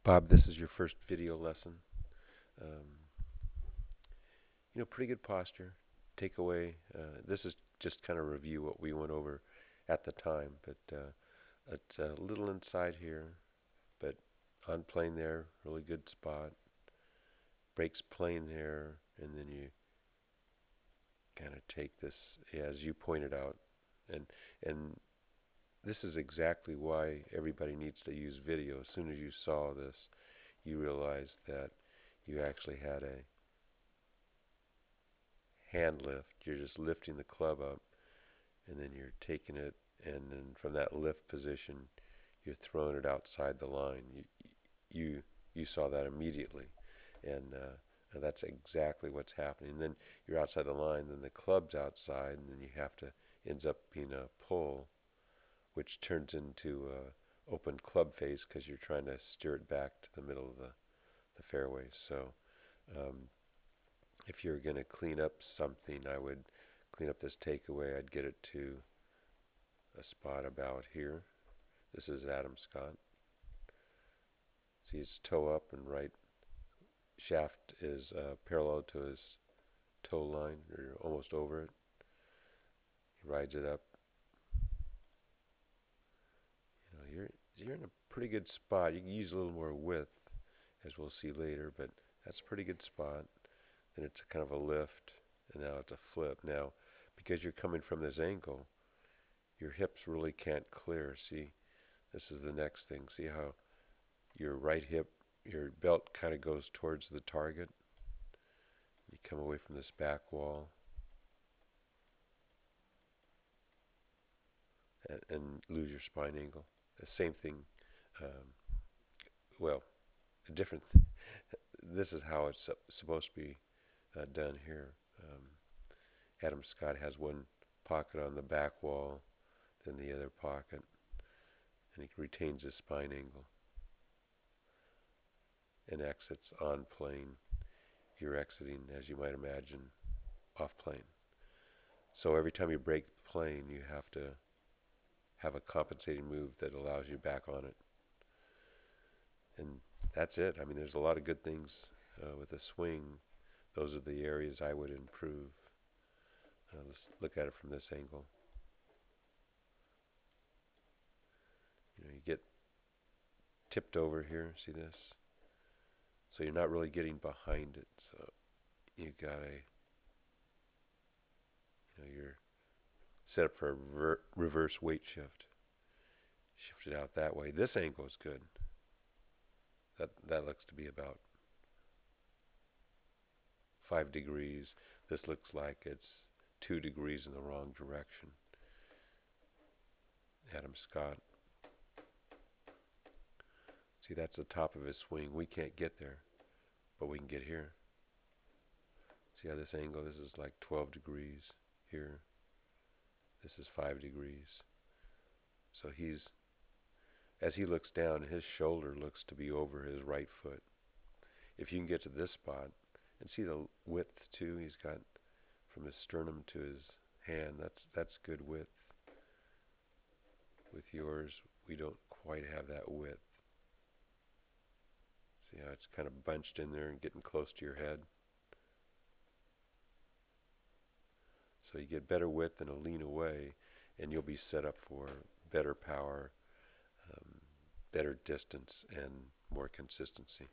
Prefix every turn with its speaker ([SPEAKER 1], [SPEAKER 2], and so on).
[SPEAKER 1] Bob, this is your first video lesson. Um, pretty good posture. Takeaway. This is just kind of review what we went over at the time, but it's a little inside here, but on plane there, really good spot. Breaks plane there, and then you kind of take this, as you pointed out, and and this is exactly why everybody needs to use video. As soon as you saw this, you realized that you actually had a hand lift. You're just lifting the club up, and then you're taking it, and then from that lift position, you're throwing it outside the line. You you saw that immediately, and that's exactly what's happening. And then you're outside the line, then the club's outside, and then you have to ends up being a pull, which turns into a open club face because you're trying to steer it back to the middle of the fairway. So um, if you're going to clean up something, I would clean up this takeaway. I'd get it to a spot about here. This is Adam Scott. See his toe up and right shaft is parallel to his toe line, or almost over it. He rides it up. You're in a pretty good spot. You can use a little more width, as we'll see later, but that's a pretty good spot. Then it's a kind of a lift, and now it's a flip. Now, because you're coming from this angle, your hips really can't clear. See, this is the next thing. See how your right hip, your belt kind of goes towards the target. You come away from this back wall and lose your spine angle. The same thing, um, well, a different. This is how it's supposed to be done here. Um, Adam Scott has one pocket on the back wall, then the other pocket, and he retains his spine angle and exits on plane. You're exiting, as you might imagine, off plane. So every time you break the plane, you have to have a compensating move that allows you back on it. And that's it. I mean, there's a lot of good things with the swing. Those are the areas I would improve. Let's look at it from this angle. You get tipped over here. See this? So you're not really getting behind it. So you gotta, you're set up for a reverse weight shift. Shift it out that way. This angle is good. That looks to be about 5 degrees. This looks like it's 2 degrees in the wrong direction. Adam Scott. See, that's the top of his swing. We can't get there, but we can get here. See how this angle, this is like 12 degrees here. This is 5 degrees. So as he looks down, his shoulder looks to be over his right foot. If you can get to this spot, and see the width too, he's got from his sternum to his hand, that's good width. With yours, we don't quite have that width. See how it's kind of bunched in there and getting close to your head? So you get better width and a lean away, and you'll be set up for better power, better distance, and more consistency.